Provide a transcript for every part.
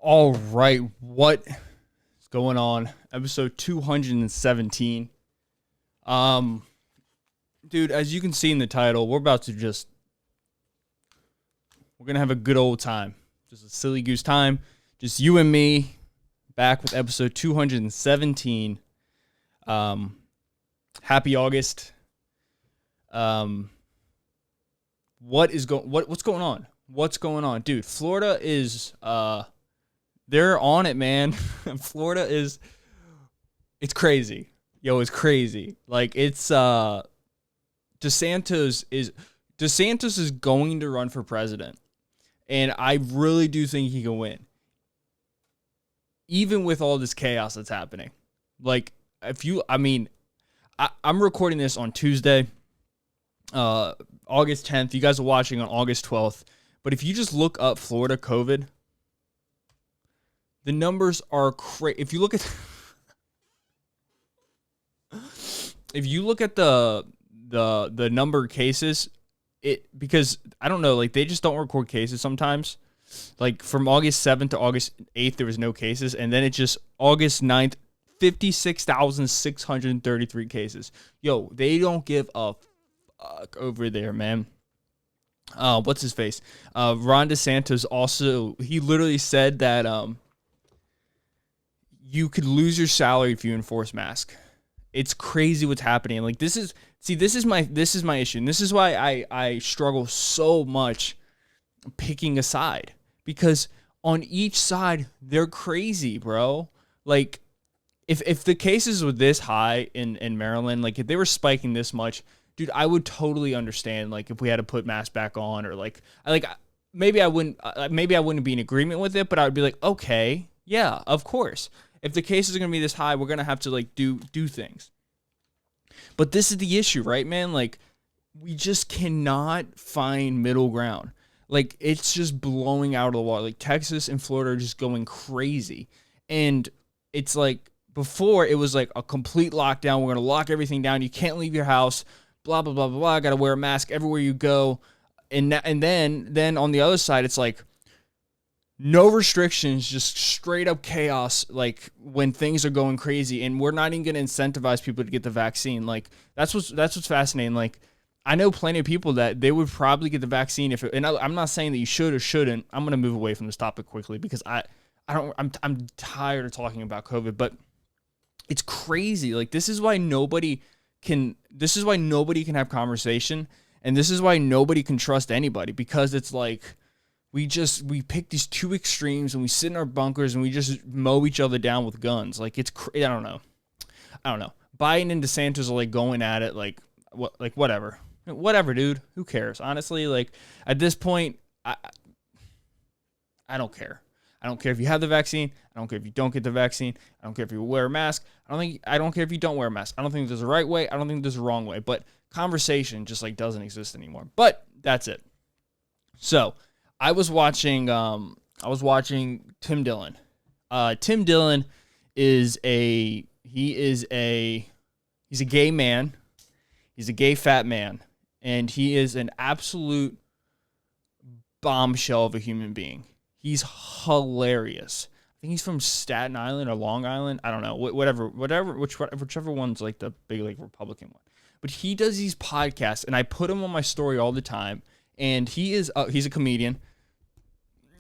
All right, what is going on? Episode 217. Um, Dude, as you can see in the title, we're gonna have a good old time. Just a silly goose time. Just you and me back with episode 217. Happy August. What's going on? What's going on? Dude, Florida is they're on it, man. Florida it's crazy. Yo, it's crazy. Like it's DeSantis is going to run for president. And I really do think he can win. Even with all this chaos that's happening. Like I'm recording this on Tuesday, August 10th. You guys are watching on August 12th. But if you just look up Florida COVID, the numbers are crazy. If you look at the number of cases, because I don't know, like they just don't record cases sometimes. Like from August 7th to August 8th, there was no cases, and then it just August 9th, 56,633 cases. Yo, they don't give a fuck over there, man. What's his face? Ron DeSantis also, he literally said that you could lose your salary if you enforce mask. It's crazy what's happening. Like this is my issue. And this is why I struggle so much picking a side, because on each side they're crazy, bro. Like if the cases were this high in Maryland, like if they were spiking this much, dude, I would totally understand. Like if we had to put masks back on, or maybe I wouldn't be in agreement with it, but I would be like, okay, yeah, of course. If the cases are going to be this high, we're going to have to like do things. But this is the issue, right, man? Like we just cannot find middle ground. Like it's just blowing out of the water. Like Texas and Florida are just going crazy. And it's like before it was like a complete lockdown. We're going to lock everything down. You can't leave your house, blah, blah, blah, blah, blah. Got to wear a mask everywhere you go. And then on the other side, it's like, no restrictions, just straight up chaos, like when things are going crazy, and we're not even going to incentivize people to get the vaccine. Like that's what's fascinating. Like I know plenty of people that they would probably get the vaccine I'm not saying that you should or shouldn't. I'm going to move away from this topic quickly because I'm tired of talking about COVID, but it's crazy. Like this is why nobody can have conversation, and this is why nobody can trust anybody, because it's like we pick these two extremes and we sit in our bunkers and we just mow each other down with guns. Like I don't know. Biden and DeSantis are like going at it like whatever, dude. Who cares? Honestly, like at this point, I don't care. I don't care if you have the vaccine. I don't care if you don't get the vaccine. I don't care if you wear a mask. I don't care if you don't wear a mask. I don't think there's a right way. I don't think there's a wrong way. But conversation just like doesn't exist anymore. But that's it. So I was watching Tim Dillon. Tim Dillon is a gay man. He's a gay fat man, and he is an absolute bombshell of a human being. He's hilarious. I think he's from Staten Island or Long Island. I don't know. Whichever one's like the big like Republican one. But he does these podcasts, and I put him on my story all the time. And he's a comedian.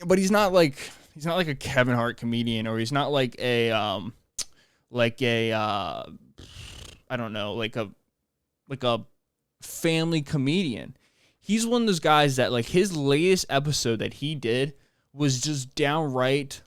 But he's not like a Kevin Hart comedian, or he's not like a I don't know, like a family comedian. He's one of those guys that like his latest episode that he did was just downright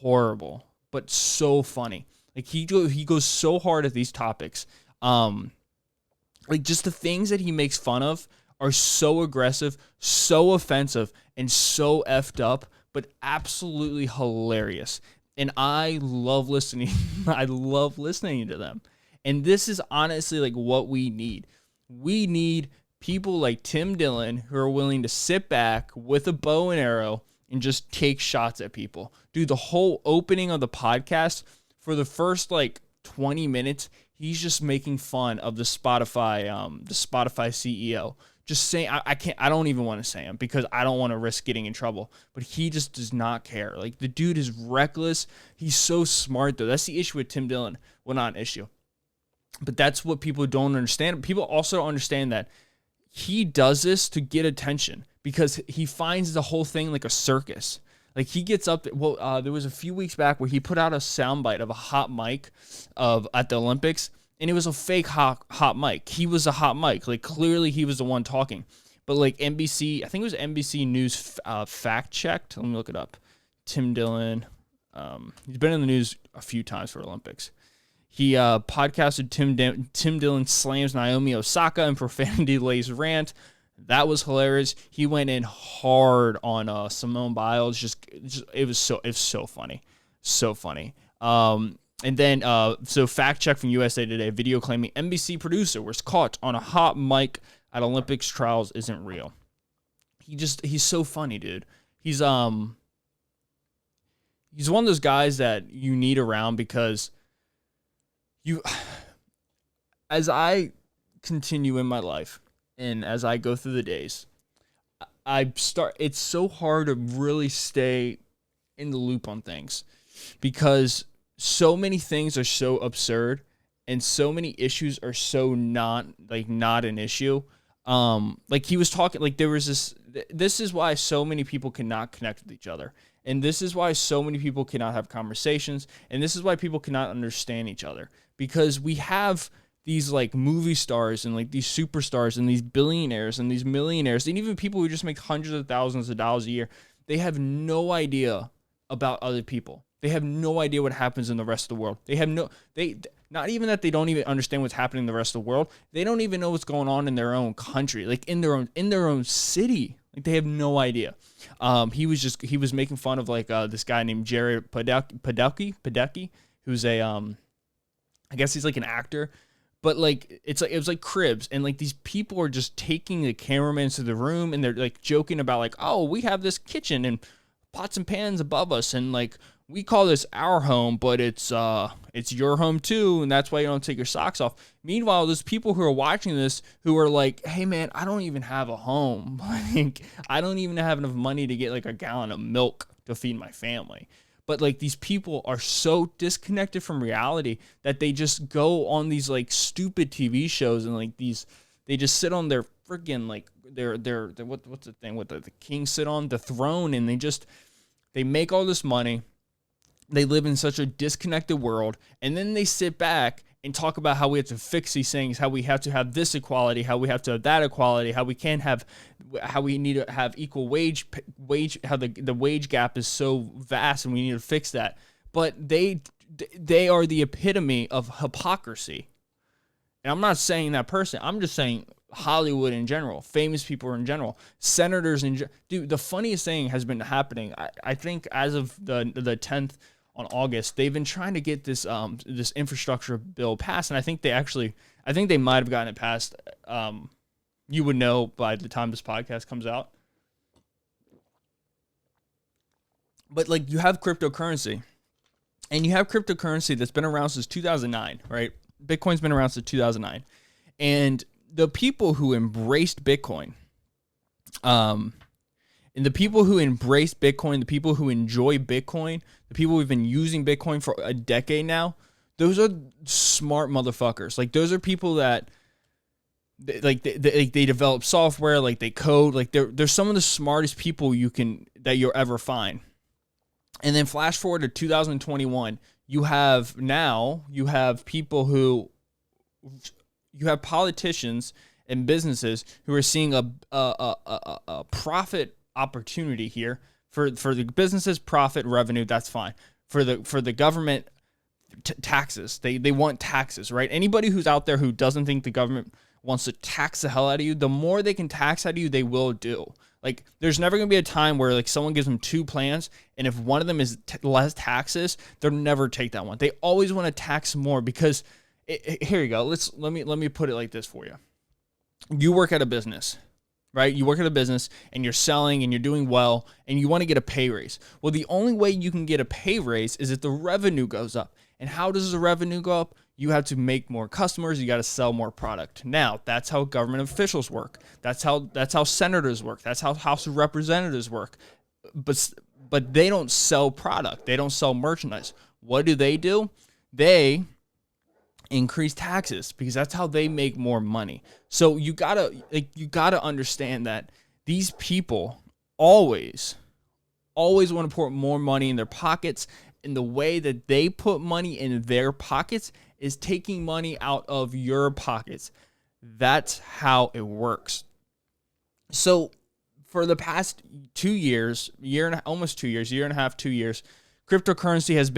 horrible, but so funny. Like he goes so hard at these topics. Like just the things that he makes fun of are so aggressive, so offensive, and so effed up, but absolutely hilarious. And I love listening. I love listening to them. And this is honestly like what we need. We need people like Tim Dillon who are willing to sit back with a bow and arrow and just take shots at people. Dude, the whole opening of the podcast, for the first like 20 minutes, he's just making fun of the Spotify CEO. just saying, I can't, I don't even want to say him because I don't want to risk getting in trouble, but he just does not care. Like, the dude is reckless. He's so smart, though. That's the issue with Tim Dillon. Well, not an issue, but that's what people don't understand. People also don't understand that he does this to get attention because he finds the whole thing like a circus. Like, he gets up, there was a few weeks back where he put out a soundbite of a hot mic at the Olympics, and it was a fake hot mic. He was a hot mic. Like, clearly he was the one talking. But, like, NBC, I think it was NBC News fact-checked. Let me look it up. Tim Dillon. He's been in the news a few times for Olympics. He podcasted Tim Dillon slams Naomi Osaka in profanity-laced rant. That was hilarious. He went in hard on Simone Biles. It was so funny. So funny. And then, so fact check from USA Today, video claiming NBC producer was caught on a hot mic at Olympics trials isn't real. He's so funny, dude. He's one of those guys that you need around because as I continue in my life and as I go through the days, it's so hard to really stay in the loop on things because so many things are so absurd and so many issues are so not an issue. Like, he was talking, like, there was this is why so many people cannot connect with each other. And this is why so many people cannot have conversations. And this is why people cannot understand each other, because we have these like movie stars and like these superstars and these billionaires and these millionaires and even people who just make hundreds of thousands of dollars a year. They have no idea about other people. They have no idea what happens in the rest of the world. Not even that they don't even understand what's happening in the rest of the world. They don't even know what's going on in their own country, like in their own city. Like, they have no idea. He was making fun of like this guy named Jared Padalecki, who's I guess he's like an actor, but like it was like Cribs, and like these people are just taking the cameraman to the room and they're like joking about like, oh, we have this kitchen and pots and pans above us, and like, we call this our home, but it's your home too, and that's why you don't take your socks off. Meanwhile, there's people who are watching this who are like, hey man, I don't even have a home. Like, I don't even have enough money to get like a gallon of milk to feed my family. But like, these people are so disconnected from reality that they just go on these like stupid TV shows and like they just sit on their freaking like their what's the thing what the kings sit on the throne, and they make all this money. They live in such a disconnected world, and then they sit back and talk about how we have to fix these things, how we have to have this equality, how we have to have that equality, how we need to have equal wage, how the wage gap is so vast and we need to fix that. But they are the epitome of hypocrisy. And I'm not saying that person. I'm just saying Hollywood in general, famous people in general, senators dude, the funniest thing has been happening. I think as of the 10th on August, they've been trying to get this infrastructure bill passed, and I think they might have gotten it passed. You would know by the time this podcast comes out. But like, you have cryptocurrency, and you have cryptocurrency that's been around since 2009, right? Bitcoin's been around since 2009, and the people who embraced Bitcoin, and the people who embrace Bitcoin, the people who enjoy Bitcoin, the people who've been using Bitcoin for a decade now, those are smart motherfuckers. Like, those are people that they develop software, like they code, like they're some of the smartest people that you'll ever find. And then flash forward to 2021, you have politicians and businesses who are seeing a profit opportunity here for the businesses, profit, revenue. That's fine. For the government, taxes. They want taxes, right? Anybody who's out there who doesn't think the government wants to tax the hell out of you, the more they can tax out of you, they will do. Like, there's never going to be a time where like someone gives them two plans, and if one of them is less taxes, they'll never take that one. They always want to tax more because here you go. Let me put it like this for you. You work at a business, right? You work at a business and you're selling and you're doing well and you want to get a pay raise. Well, the only way you can get a pay raise is if the revenue goes up. And how does the revenue go up? You have to make more customers. You got to sell more product. Now, that's how government officials work. That's how senators work. That's how House of Representatives work. But they don't sell product. They don't sell merchandise. What do? They increase taxes because that's how they make more money. So you gotta understand that these people always want to put more money in their pockets, and the way that they put money in their pockets is taking money out of your pockets. That's how it works. So for the past 2 years, almost 2 years, year and a half, 2 years, cryptocurrency has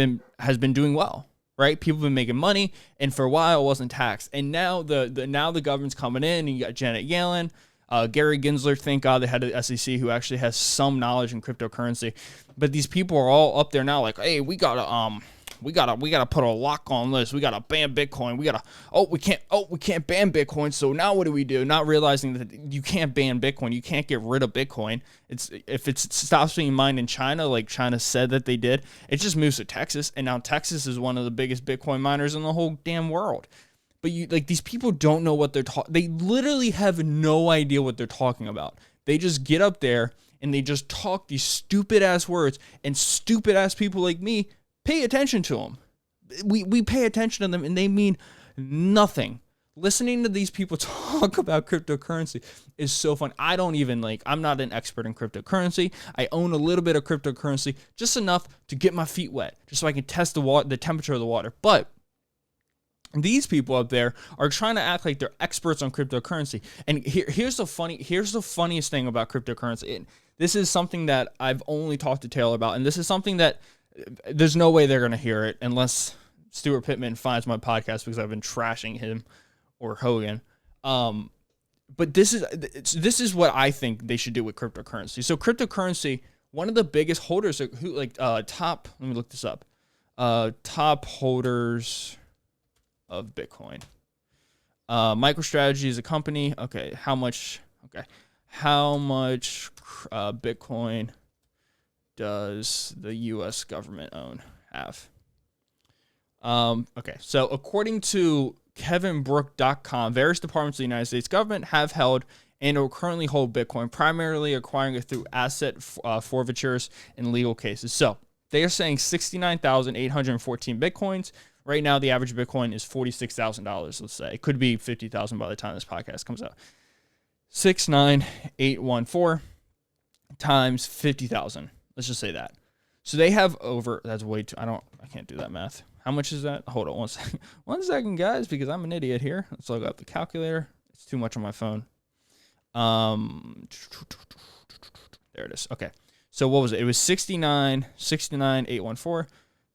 been doing well, right? People have been making money, and for a while it wasn't taxed. And now the government's coming in, and you got Janet Yellen, Gary Gensler, thank God, the head of the SEC, who actually has some knowledge in cryptocurrency. But these people are all up there now, like, hey, we gotta put a lock on this. We gotta ban Bitcoin. we can't ban Bitcoin. So now what do we do? Not realizing that you can't ban Bitcoin. You can't get rid of Bitcoin. If it stops being mined in China, like China said that they did, it just moves to Texas, and now Texas is one of the biggest Bitcoin miners in the whole damn world. But these people don't know what they're talking. They literally have no idea what they're talking about. They just get up there and they just talk these stupid ass words, and stupid ass people like me pay attention to them. We pay attention to them, and they mean nothing. Listening to these people talk about cryptocurrency is so fun. I'm not an expert in cryptocurrency. I own a little bit of cryptocurrency, just enough to get my feet wet, just so I can test the temperature of the water. But these people up there are trying to act like they're experts on cryptocurrency. And here's the funniest thing about cryptocurrency. This is something that I've only talked to Taylor about, and this is something that there's no way they're going to hear it unless Stuart Pittman finds my podcast, because I've been trashing him or Hogan. But this is what I think they should do with cryptocurrency. So cryptocurrency, one of the biggest holders let me look this up. Top holders of Bitcoin. MicroStrategy is a company. Okay, how much Bitcoin does the U.S. government have? Okay, so according to kevinbrook.com, various departments of the United States government have held and or currently hold Bitcoin, primarily acquiring it through asset forfeitures and legal cases. So they are saying 69,814 Bitcoins. Right now, the average Bitcoin is $46,000, let's say. It could be $50,000 by the time this podcast comes out. 69,814 times 50,000. Let's just say that. So they have over, that's way too, I can't do that math. How much is that? Hold on 1 second. 1 second, guys, because I'm an idiot here. Let's look up the calculator. It's too much on my phone. There it is. Okay. So what was it? It was 69,814.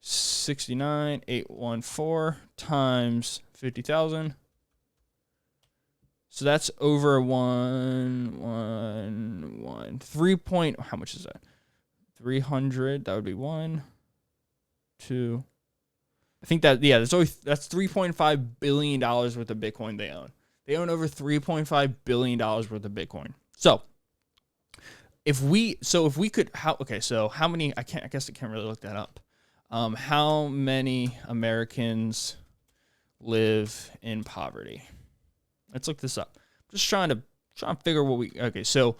69,814 times 50,000. So that's over 3 point. How much is that? 300. That would be 1, 2. I think that's $3.5 billion worth of Bitcoin they own. They own over $3.5 billion worth of Bitcoin. So if we could, how many, I guess I can't really look that up. How many Americans live in poverty? Let's look this up. Just trying to figure so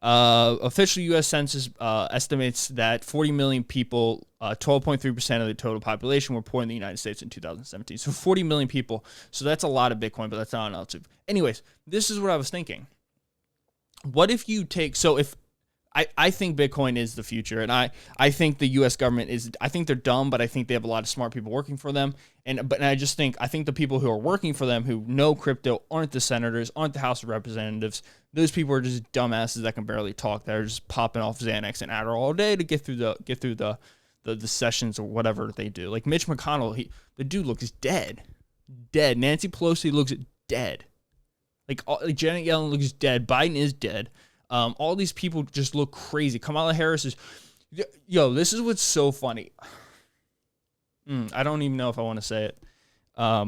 official U.S. Census estimates that 40 million people, 12.3% of the total population, were poor in the United States in 2017. So 40 million people. So that's a lot of Bitcoin, but that's not enough. Anyways, this is what I was thinking. What if you take, I think Bitcoin is the future, and I think the U.S. government I think they're dumb, but I think they have a lot of smart people working for them. But I think the people who are working for them who know crypto aren't the senators, aren't the House of Representatives. Those people are just dumbasses that can barely talk. That are just popping off Xanax and Adderall all day to get through the sessions or whatever they do. Like Mitch McConnell, the dude looks dead. Nancy Pelosi looks dead. Like Janet Yellen looks dead. Biden is dead. All these people just look crazy. Kamala Harris is, this is what's so funny. I don't even know if I want to say it. Let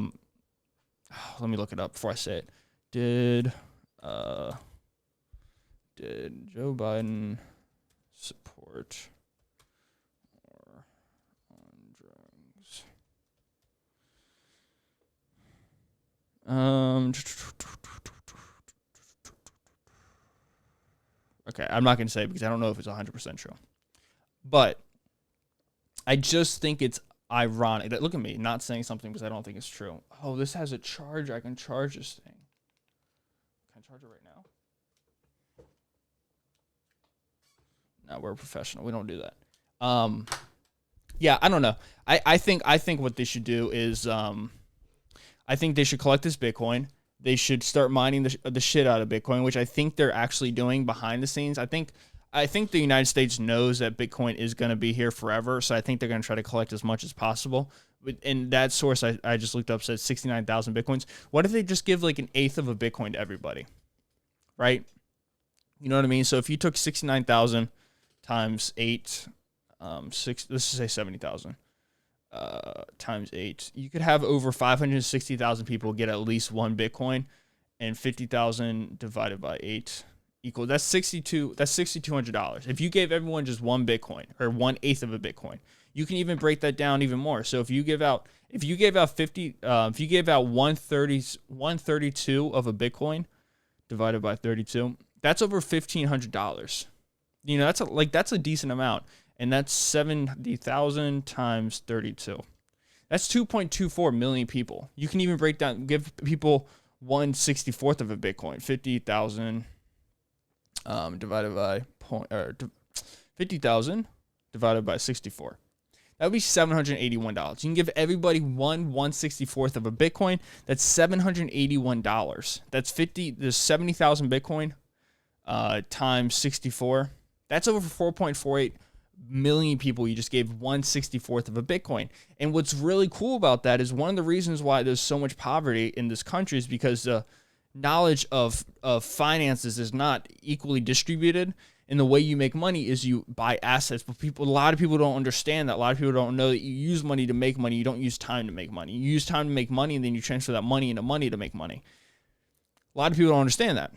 me look it up before I say it. Did Joe Biden support war on drugs? Okay, I'm not going to say it because I don't know if it's 100% true. But I just think it's ironic. Look at me, not saying something because I don't think it's true. Oh, this has a charger. I can charge this thing. Can I charge it right now? No, we're a professional. We don't do that. Yeah, I don't know. I think what they should do is I think they should collect this Bitcoin. They should start mining the shit out of Bitcoin, which I think they're actually doing behind the scenes. I think the United States knows that Bitcoin is going to be here forever, so I think they're going to try to collect as much as possible. And that source I just looked up said 69,000 Bitcoins. What if they just give like an eighth of a Bitcoin to everybody, right? You know what I mean? So if you took 69,000 times 8, let's just say 70,000 times 8, you could have over 560,000 people get at least one Bitcoin, and 50,000 divided by 8 equal. That's $6,200. If you gave everyone just one Bitcoin or 1/8 of a Bitcoin, you can even break that down even more. So if you gave out 132 of a Bitcoin divided by 32, that's over $1,500. You know, that's a decent amount. And that's 70,000 times 32. That's 2.24 million people. You can even give people 1/64 of a Bitcoin. 50,000 divided by 50,000 divided by 64. That would be $781. You can give everybody 1/164 of a Bitcoin. That's $781. There's 70,000 Bitcoin times 64. That's over 4.48 million people. You just gave 1/64 of a Bitcoin. And what's really cool about that is one of the reasons why there's so much poverty in this country is because the knowledge of finances is not equally distributed. And the way you make money is you buy assets. But a lot of people don't understand that. A lot of people don't know that you use money to make money. You don't use time to make money. You use time to make money, and then you transfer that money into money to make money. A lot of people don't understand that.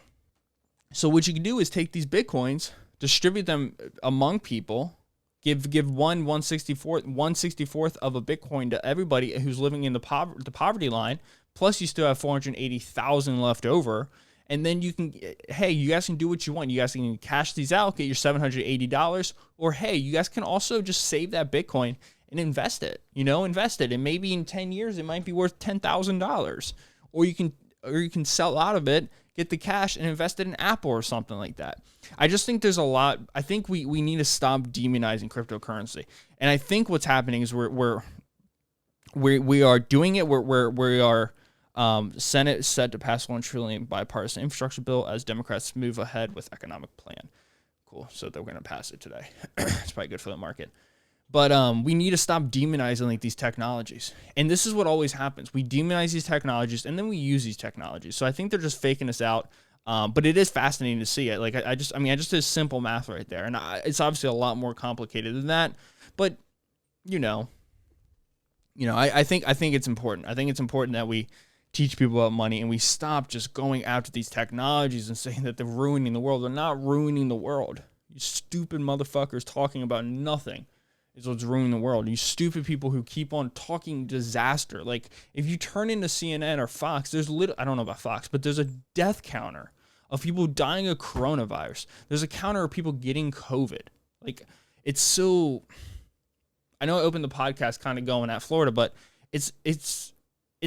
So what you can do is take these Bitcoins, distribute them among people, give 1/164th of a Bitcoin to everybody who's living in the poverty line. Plus, you still have 480,000 left over. And then you guys can do what you want. You guys can cash these out, get your $780. Or, hey, you guys can also just save that Bitcoin and invest it. And maybe in 10 years, it might be worth $10,000. Or you can sell out of it, get the cash, and invest it in Apple or something like that. I just think there's a lot. I think we need to stop demonizing cryptocurrency. And I think what's happening is we are doing it. We are Senate set to pass $1 trillion bipartisan infrastructure bill as Democrats move ahead with economic plan. Cool. So they're going to pass it today. It's probably good for the market. But we need to stop demonizing like these technologies. And this is what always happens. We demonize these technologies and then we use these technologies. So I think they're just faking us out. But it is fascinating to see it. Like I just did simple math right there. And it's obviously a lot more complicated than that. But I think it's important. I think it's important that we teach people about money and we stop just going after these technologies and saying that they're ruining the world. They're not ruining the world. You stupid motherfuckers talking about nothing is what's ruining the world. You stupid people who keep on talking disaster. Like, if you turn into CNN or Fox, I don't know about Fox, but there's a death counter of people dying of coronavirus. There's a counter of people getting COVID. Like, it's so... I know I opened the podcast kind of going at Florida, but it's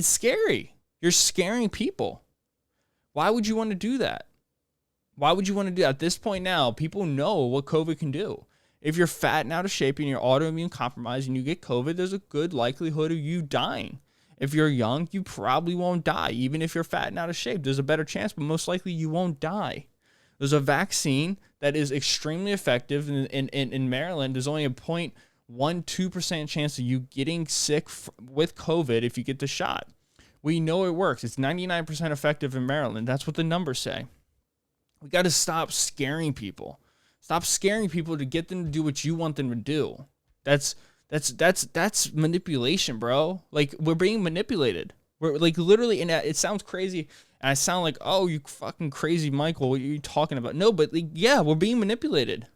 scary. You're scaring people. Why would you want to do that? Why would you want to do that? At this point now, people know what COVID can do. If you're fat and out of shape and you're autoimmune compromised and you get COVID, there's a good likelihood of you dying. If you're young, you probably won't die. Even if you're fat and out of shape, there's a better chance, but most likely you won't die. There's a vaccine that is extremely effective. In Maryland, there's only a 0.12% chance of you getting sick with COVID if you get the shot. We know it works. It's 99% effective in Maryland. That's what the numbers say. We got to stop scaring people. Stop scaring people to get them to do what you want them to do. That's manipulation, bro. Like, we're being manipulated. We're like literally, and it sounds crazy, and I sound like, oh, you fucking crazy, Michael. What are you talking about? No, but like, yeah, we're being manipulated.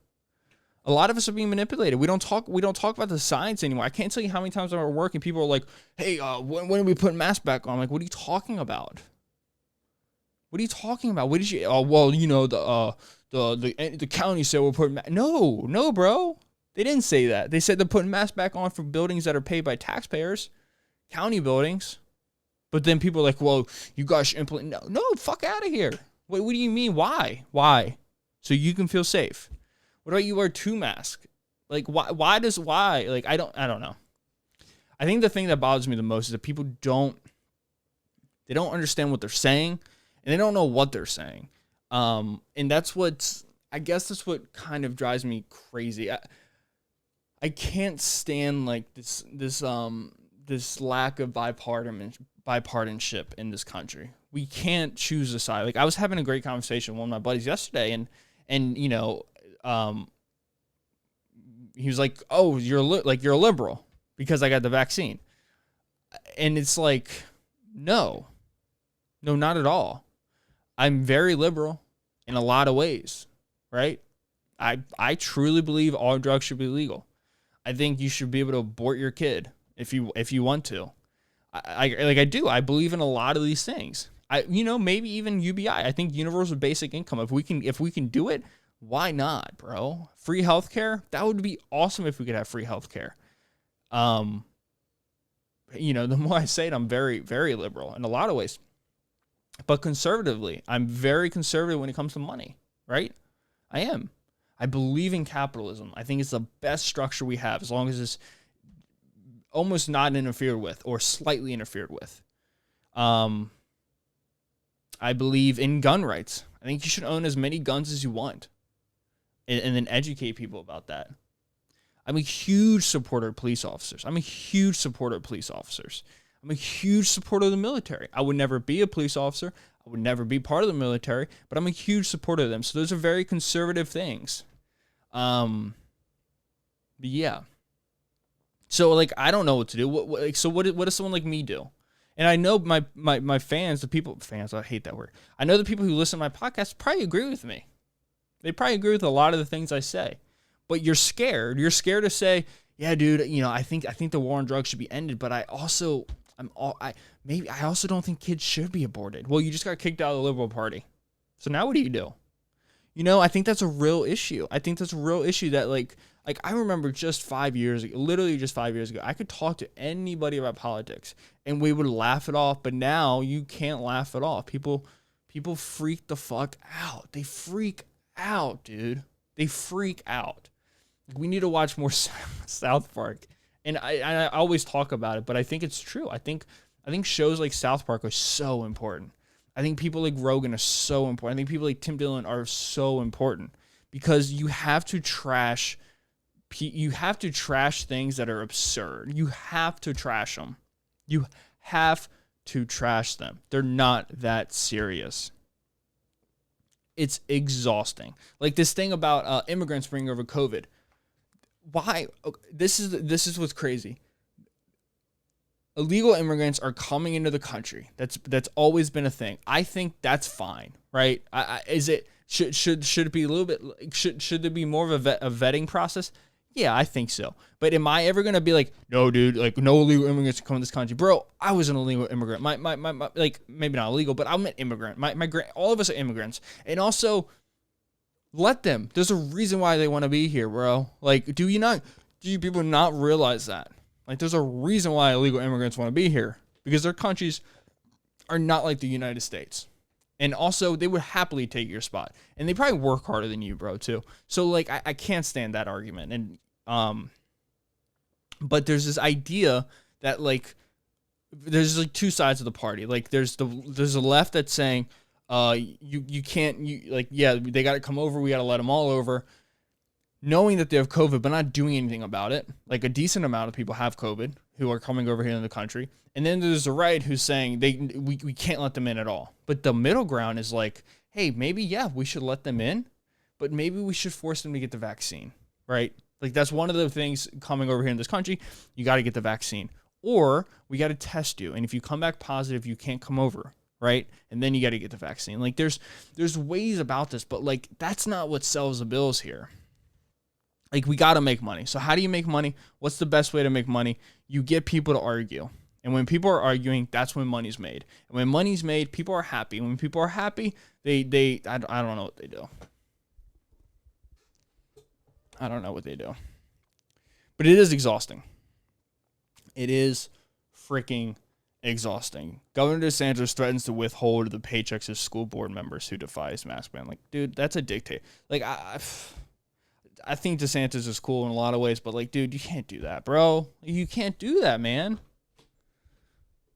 A lot of us are being manipulated. We don't talk about the science anymore. I can't tell you how many times I'm at work and people are like, hey, when are we putting masks back on? I'm like, what are you talking about? What are you talking about? What did you? Oh, well, you know, the county said we're putting. No, bro. They didn't say that. They said they're putting masks back on for buildings that are paid by taxpayers, county buildings. But then people are like, well, you guys should implement. No, fuck out of here. What do you mean? Why? So you can feel safe. What about you wear 2 masks? Like, why? Like, I don't know. I think the thing that bothers me the most is that people don't understand what they're saying, and they don't know what they're saying. And that's I guess that's what kind of drives me crazy. I can't stand like this lack of bipartisanship in this country. We can't choose a side. Like, I was having a great conversation with one of my buddies yesterday, and you know, he was like, "Oh, you're a liberal because I got the vaccine," and it's like, no, not at all. I'm very liberal in a lot of ways, right? I truly believe all drugs should be legal. I think you should be able to abort your kid if you want to. I do. I believe in a lot of these things. Maybe even UBI. I think universal basic income. If we can do it, why not, bro? Free healthcare. That would be awesome if we could have free healthcare. The more I say it, I'm very, very liberal in a lot of ways. But conservatively, I'm very conservative when it comes to money, right? I am. I believe in capitalism. I think it's the best structure we have, as long as it's almost not interfered with or slightly interfered with. I believe in gun rights. I think you should own as many guns as you want, and then educate people about that. I'm a huge supporter of police officers. I'm a huge supporter of the military. I would never be a police officer. I would never be part of the military, but I'm a huge supporter of them. So those are very conservative things. But yeah. So like, I don't know what to do. What does someone like me do? And I know my fans, I hate that word. I know the people who listen to my podcast probably agree with me. They probably agree with a lot of the things I say. But you're scared. You're scared to say, yeah, dude, I think the war on drugs should be ended, but I also don't think kids should be aborted. Well, you just got kicked out of the Liberal Party. So now what do you do? I think that's a real issue. That like I remember just 5 years ago, literally just 5 years ago, I could talk to anybody about politics and we would laugh it off. But now you can't laugh it off. People freak the fuck out. They freak out, dude. They freak out. We need to watch more South Park. And I always talk about it, but I think it's true. I think shows like South Park are so important. I think people like Rogan are so important. I think people like Tim Dillon are so important because you have to trash things that are absurd. You have to trash them. You have to trash them. They're not that serious. It's exhausting. Like this thing about immigrants bringing over COVID. Why? This is what's crazy. Illegal immigrants are coming into the country. That's always been a thing. I think that's fine, right? Should it be a little bit? Should there be more of a vetting process? Yeah, I think so. But am I ever gonna be like, no, dude, like no illegal immigrants come to this country, bro? I was an illegal immigrant. My like maybe not illegal, but I'm an immigrant. All of us are immigrants, and also. Let them. There's a reason why they want to be here, bro. Like, do you people not realize that? Like, there's a reason why illegal immigrants want to be here. Because their countries are not like the United States. And also, they would happily take your spot. And they probably work harder than you, bro, too. So, like, I can't stand that argument. And, but there's this idea that, like, there's, like, 2 sides of the party. Like, there's the left that's saying, you can't, they got to come over. We got to let them all over, knowing that they have COVID, but not doing anything about it. Like a decent amount of people have COVID who are coming over here in the country. And then there's the right who's saying we can't let them in at all. But the middle ground is like, hey, maybe, yeah, we should let them in, but maybe we should force them to get the vaccine, right? Like that's one of the things coming over here in this country. You got to get the vaccine or we got to test you. And if you come back positive, you can't come over. Right? And then you got to get the vaccine. Like there's ways about this, but like, that's not what sells the bills here. Like we got to make money. So how do you make money? What's the best way to make money? You get people to argue. And when people are arguing, that's when money's made. And when money's made, people are happy. And when people are happy, I don't know what they do. I don't know what they do. But it is exhausting. It is freaking exhausting. Governor DeSantis threatens to withhold the paychecks of school board members who defy his mask ban. Like, dude, that's a dictator. Like, I think DeSantis is cool in a lot of ways, but like, dude, you can't do that, bro. You can't do that, man.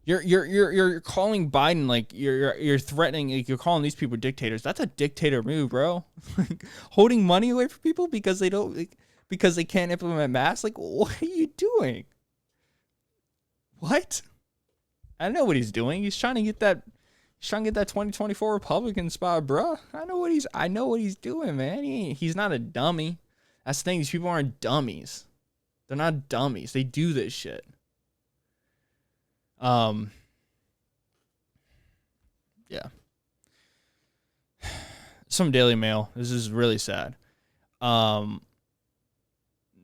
You're calling Biden, like you're threatening, like you're calling these people dictators. That's a dictator move, bro. Like, holding money away from people because they don't, like, because they can't implement masks. Like, what are you doing? What? I know what he's doing. He's trying to get that 2024 Republican spot, bro. I know what he's doing, man. He's not a dummy. That's the thing. These people aren't dummies. They're not dummies. They do this shit. Yeah. Some Daily Mail. This is really sad.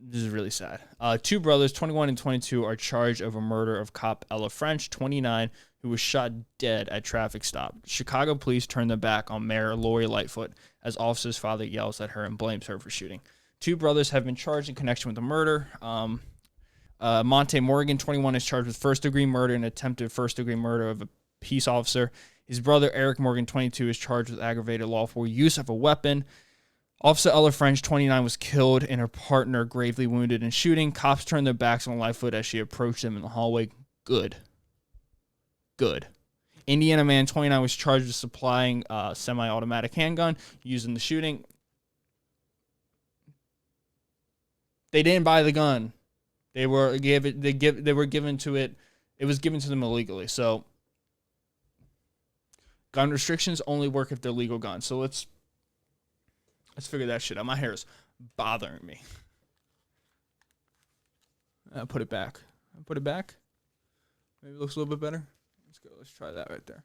This is really sad. Two brothers, 21 and 22, are charged of a murder of cop Ella French, 29, who was shot dead at traffic stop. Chicago police turned their back on Mayor Lori Lightfoot as officer's father yells at her and blames her for shooting. Two brothers have been charged in connection with the murder. Monte Morgan, 21, is charged with first-degree murder and attempted first-degree murder of a peace officer. His brother, Eric Morgan, 22, is charged with aggravated lawful use of a weapon. Officer Ella French, 29, was killed and her partner gravely wounded in shooting. Cops turned their backs on Lightfoot as she approached them in the hallway. Good. Indiana man, 29, was charged with supplying a semi-automatic handgun used in the shooting. They didn't buy the gun. They were given to it. It was given to them illegally. So gun restrictions only work if they're legal guns. So let's figure that shit out. My hair is bothering me. I'll put it back. Maybe it looks a little bit better. Let's go. Let's try that right there.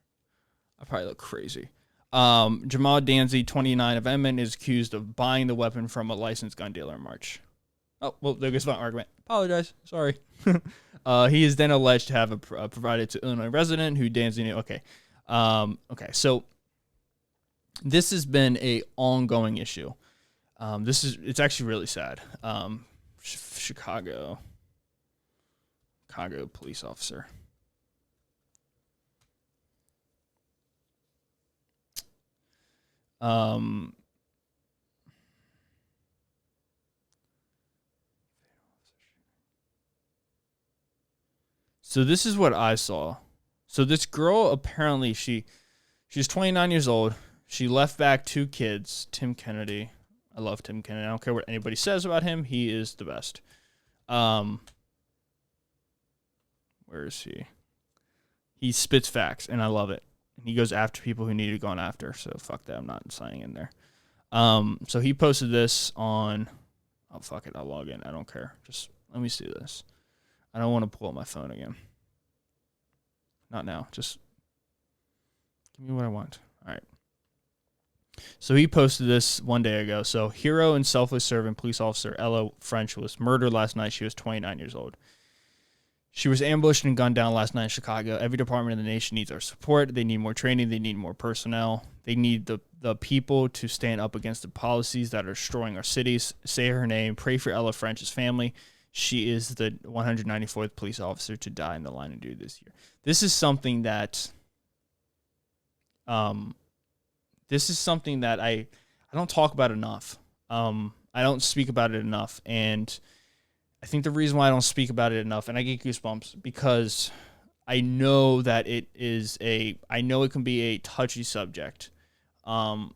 I probably look crazy. Jamal Danzy, 29, of Edmond, is accused of buying the weapon from a licensed gun dealer in March. Oh, well, there goes my argument. Apologize. Sorry. He is then alleged to have provided to Illinois resident who Danzy knew. Okay. Okay. So this has been a ongoing issue. It's actually really sad. Chicago police officer. So this is what I saw. So this girl, apparently she's 29 years old. She left back two kids. Tim Kennedy. I love Tim Kennedy. I don't care what anybody says about him. He is the best. Where is he? He spits facts, and I love it. He goes after people who need to go after. So fuck that. I'm not signing in there. So he posted this on. Oh fuck it. I'll log in. I don't care. Just let me see this. I don't want to pull up my phone again. Not now. Just give me what I want. All right. So he posted this one day ago. So hero and selfless servant police officer Ella French was murdered last night. She was 29 years old. She was ambushed and gunned down last night in Chicago. Every department in the nation needs our support. They need more training. They need more personnel. They need the people to stand up against the policies that are destroying our cities. Say her name. Pray for Ella French's family. She is the 194th police officer to die in the line of duty this year. This is something that I don't talk about enough. I don't speak about it enough. And I think the reason why I don't speak about it enough, and I get goosebumps, because I know that I know it can be a touchy subject. And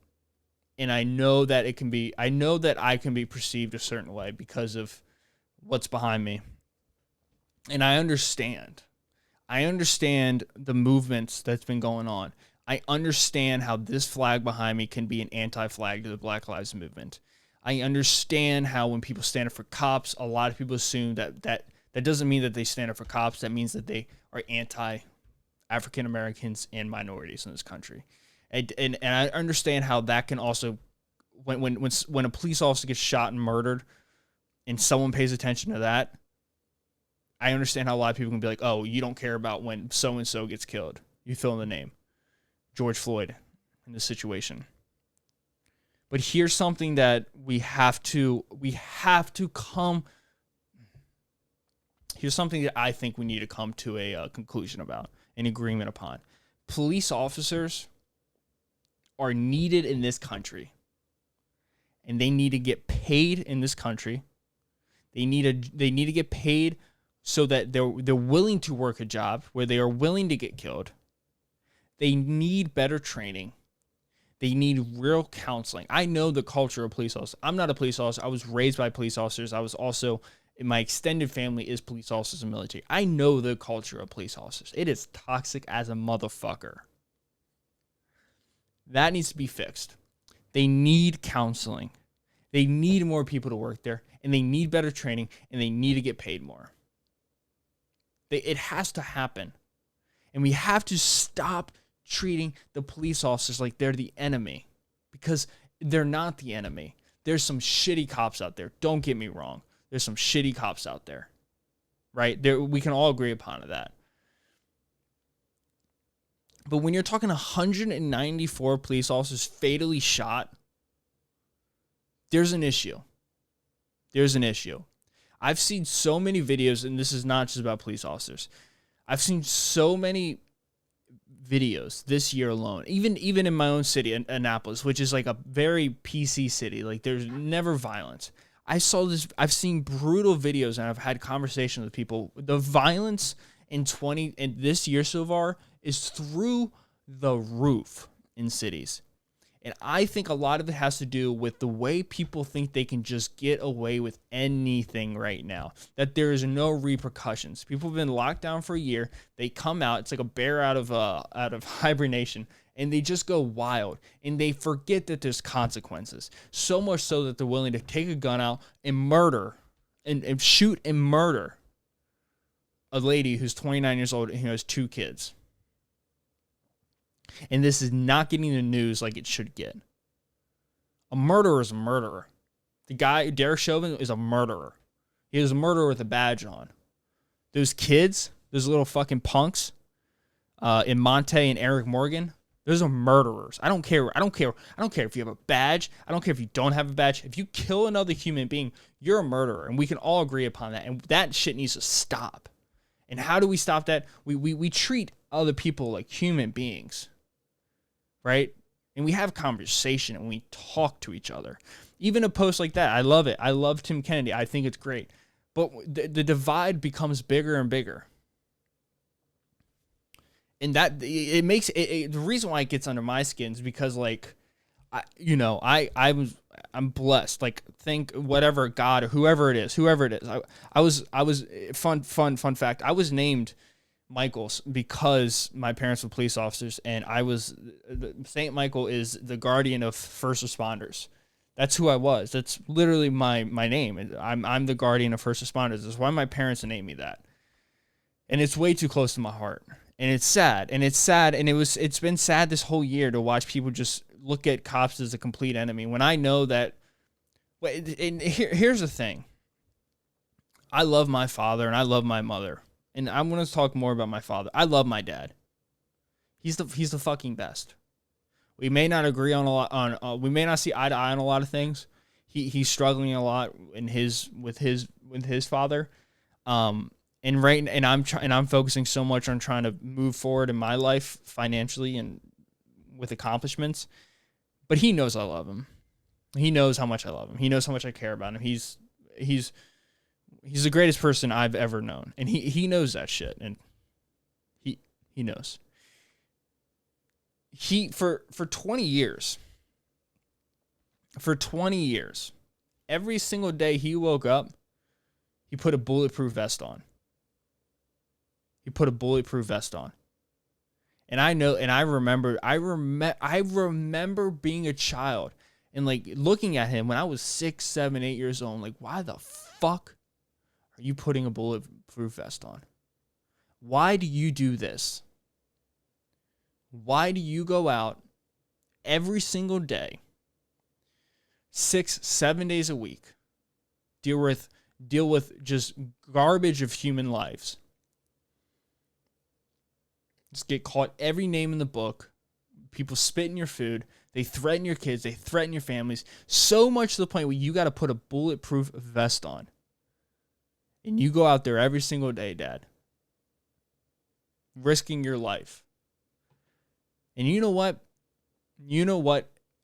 I know that I can be perceived a certain way because of what's behind me. And I understand the movements that's been going on. I understand how this flag behind me can be an anti-flag to the Black Lives Movement. I understand how when people stand up for cops, a lot of people assume that doesn't mean that they stand up for cops. That means that they are anti-African Americans and minorities in this country. And I understand how that can also, when a police officer gets shot and murdered and someone pays attention to that, I understand how a lot of people can be like, oh, you don't care about when so-and-so gets killed. You fill in the name. George Floyd in this situation. But here's something that here's something that I think we need to come to a conclusion about, an agreement upon. Police officers are needed in this country, and they need to get paid in this country. They need to get paid so that they're willing to work a job where they are willing to get killed. They need better training. They need real counseling. I know the culture of police officers. I'm not a police officer. I was raised by police officers. I was also, in my extended family is police officers and military. I know the culture of police officers. It is toxic as a motherfucker. That needs to be fixed. They need counseling. They need more people to work there, and they need better training, and they need to get paid more. It has to happen. And we have to stop treating the police officers like they're the enemy, because they're not the enemy. There's some shitty cops out there. Don't get me wrong. There's some shitty cops out there, right? We can all agree upon that. But when you're talking 194 police officers fatally shot, there's an issue. There's an issue. I've seen so many videos, and this is not just about police officers. I've seen so many videos this year alone, even in my own city, Annapolis, which is like a very PC city. Like, there's never violence. I've seen brutal videos, and I've had conversations with people. The violence in this year so far is through the roof in cities. And I think a lot of it has to do with the way people think they can just get away with anything right now, that there is no repercussions. People have been locked down for a year. They come out. It's like a bear out of hibernation, and they just go wild, and they forget that there's consequences. So much so that they're willing to take a gun out and murder and shoot and murder a lady who's 29 years old and who has 2 kids. And this is not getting the news like it should get. A murderer is a murderer. The guy, Derek Chauvin, is a murderer. He is a murderer with a badge on. Those kids, those little fucking punks, in Monte and Eric Morgan, those are murderers. I don't care if you have a badge. I don't care if you don't have a badge. If you kill another human being, you're a murderer. And we can all agree upon that. And that shit needs to stop. And how do we stop that? We treat other people like human beings. Right? And we have conversation and we talk to each other. Even a post like that, I love it. I love Tim Kennedy. I think it's great. But the divide becomes bigger and bigger. And that it makes it the reason why it gets under my skin is because, like, I'm blessed. Like, think whatever God or whoever it is. I was fun fact. I was named Michael's because my parents were police officers, and Saint Michael is the guardian of first responders. That's who I was. That's literally my name. I'm the guardian of first responders. That's why my parents named me that. And it's way too close to my heart. And it's sad. And it's been sad this whole year to watch people just look at cops as a complete enemy when I know that. And here's the thing. I love my father and I love my mother. And I'm going to talk more about my father. I love my dad. He's the fucking best. We may not agree on a lot we may not see eye to eye on a lot of things. He's struggling a lot with his father. And I'm focusing so much on trying to move forward in my life financially and with accomplishments. But he knows I love him. He knows how much I love him. He knows how much I care about him. He's the greatest person I've ever known. And he knows that shit. And he knows. For 20 years, every single day he woke up, he put a bulletproof vest on. And I know, and I remember being a child and like looking at him when I was 6, 7, 8 years old. Like, why the fuck are you putting a bulletproof vest on? Why do you do this? Why do you go out every single day, 6, 7 days a week, deal with deal with just garbage of human lives. Just get caught every name in the book. People spit in your food. They threaten your kids. They threaten your families. So much to the point where you got to put a bulletproof vest on. And you go out there every single day, Dad, risking your life. And you know what?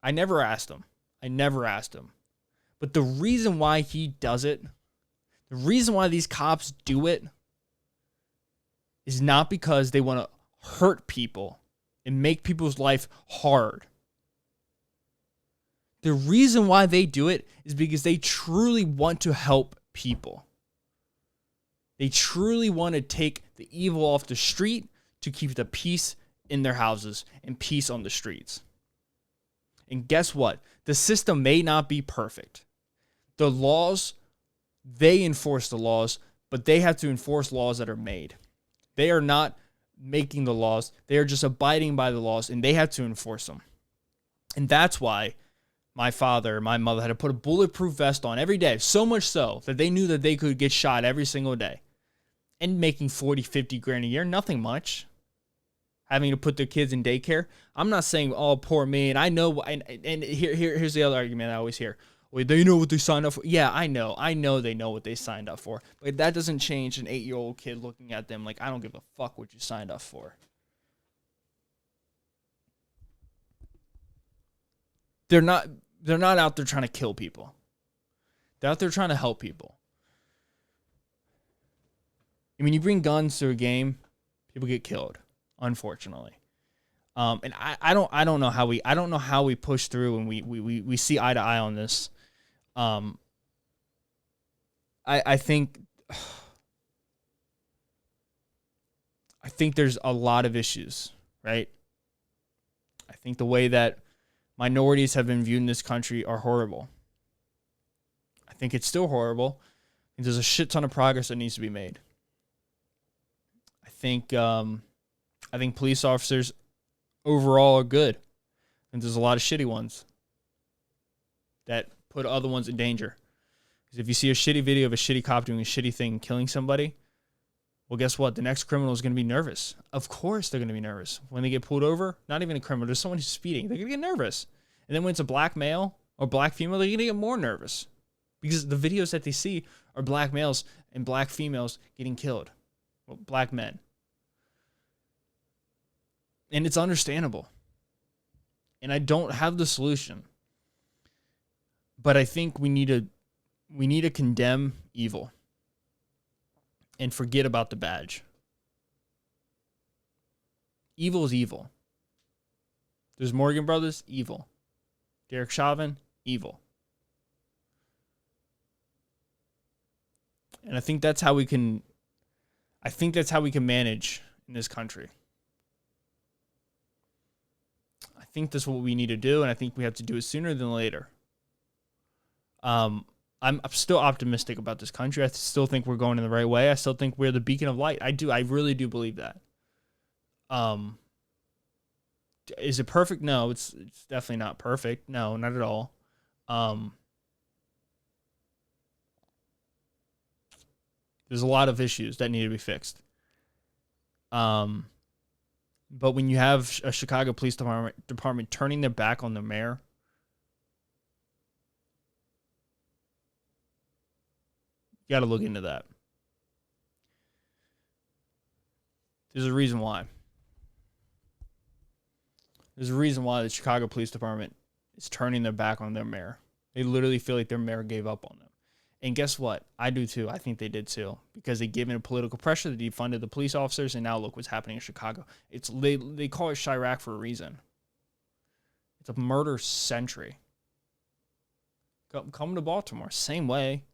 I never asked him. But the reason why he does it, the reason why these cops do it, is not because they want to hurt people and make people's life hard. The reason why they do it is because they truly want to help people. They truly want to take the evil off the street to keep the peace in their houses and peace on the streets. And guess what? The system may not be perfect. The laws, they enforce the laws, but they have to enforce laws that are made. They are not making the laws. They are just abiding by the laws, and they have to enforce them. And that's why my father and my mother had to put a bulletproof vest on every day, so much so that they knew that they could get shot every single day. And making 40, 50 grand a year, nothing much. Having to put their kids in daycare. I'm not saying, oh, poor me. And I know, and here's the other argument I always hear. Well, they know what they signed up for. Yeah, I know they know what they signed up for. But that doesn't change an 8-year-old kid looking at them like, I don't give a fuck what you signed up for. They're not out there trying to kill people. They're out there trying to help people. I mean, you bring guns to a game, people get killed, unfortunately. And I don't know how we push through and we see eye to eye on this. I think there's a lot of issues, right? I think the way that minorities have been viewed in this country are horrible. I think it's still horrible. And there's a shit ton of progress that needs to be made. I think police officers overall are good. And there's a lot of shitty ones that put other ones in danger. Because if you see a shitty video of a shitty cop doing a shitty thing and killing somebody, well, guess what? The next criminal is going to be nervous. Of course they're going to be nervous. When they get pulled over, not even a criminal, there's someone who's speeding. They're going to get nervous. And then when it's a black male or black female, they're going to get more nervous. Because the videos that they see are black males and black females getting killed. Well, black men. And it's understandable. And I don't have the solution. But I think we need to condemn evil and forget about the badge. Evil is evil. There's Morgan Brothers, evil. Derek Chauvin, evil. And I think that's how we can manage in this country. I think that's what we need to do, and I think we have to do it sooner than later. I'm still optimistic about this country. I still think we're going in the right way. I still think we're the beacon of light. I really do believe that. Is it perfect? No, it's definitely not perfect. No, not at all. There's a lot of issues that need to be fixed. But when you have a Chicago Police Department turning their back on the mayor, you got to look into that. There's a reason why. There's a reason why the Chicago Police Department is turning their back on their mayor. They literally feel like their mayor gave up on them. And guess what? I do too. I think they did too. Because they gave in political pressure, they defunded the police officers, and now look what's happening in Chicago. They call it Chirac for a reason. It's a murder century. Come to Baltimore. Same way.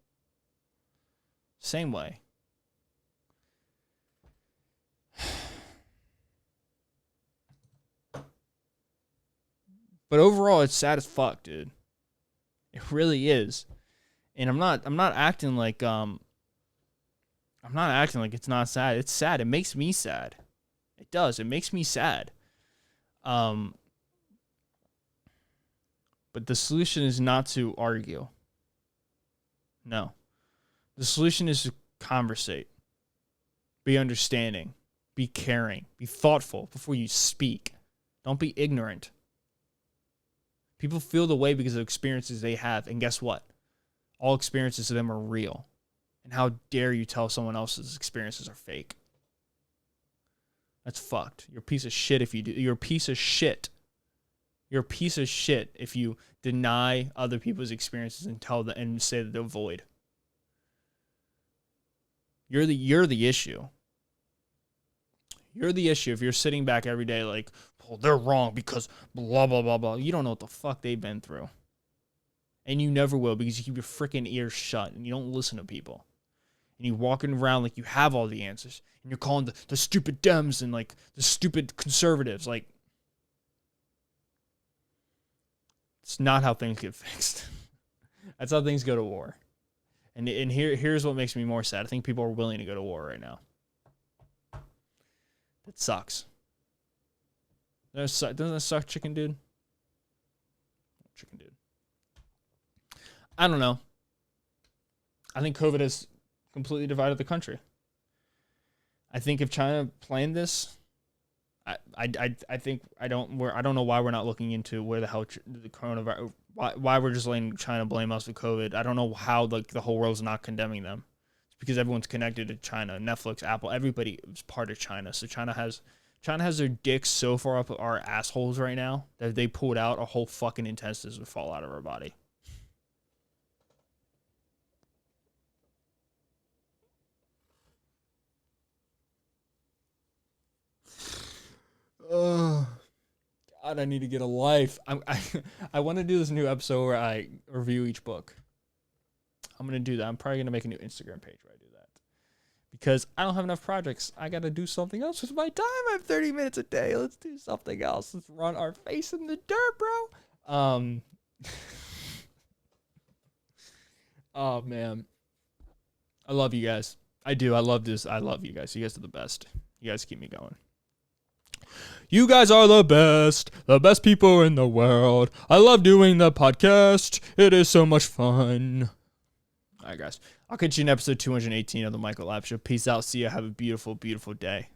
Same way. But overall, it's sad as fuck, dude. It really is. And I'm not acting like it's not sad. It's sad. It makes me sad. It does. It makes me sad. But the solution is not to argue. No. The solution is to conversate, be understanding, be caring, be thoughtful before you speak. Don't be ignorant. People feel the way because of experiences they have. And guess what? All experiences to them are real. And how dare you tell someone else's experiences are fake? That's fucked. You're a piece of shit if you do. You're a piece of shit. You're a piece of shit if you deny other people's experiences and tell them and say that they're void. You're the issue. You're the issue if you're sitting back every day like, oh, they're wrong because blah, blah, blah, blah. You don't know what the fuck they've been through. And you never will because you keep your freaking ears shut and you don't listen to people. And you're walking around like you have all the answers. And you're calling the stupid Dems and like the stupid conservatives. Like, it's not how things get fixed. That's how things go to war. And here's what makes me more sad. I think people are willing to go to war right now. It sucks. Doesn't that suck, chicken dude? Chicken dude. I don't know. I think COVID has completely divided the country. I think if China planned this, I think I don't know why we're not looking into where the hell the coronavirus, why we're just letting China blame us for COVID. I don't know how the whole world's not condemning them. It's because everyone's connected to China. Netflix, Apple, everybody is part of China. So China has their dicks so far up our assholes right now that if they pulled out, our whole fucking intestines would fall out of our body. Oh, God, I need to get a life. I want to do this new episode where I review each book. I'm going to do that. I'm probably going to make a new Instagram page where I do that. Because I don't have enough projects. I got to do something else with my time. I have 30 minutes a day. Let's do something else. Let's run our face in the dirt, bro. Oh, man. I love you guys. I do. I love this. I love you guys. You guys are the best. You guys keep me going. You guys are the best people in the world. I love doing the podcast. It is so much fun. All right, guys. I'll catch you in episode 218 of the Michael Lapp Show. Peace out. See ya. Have a beautiful, beautiful day.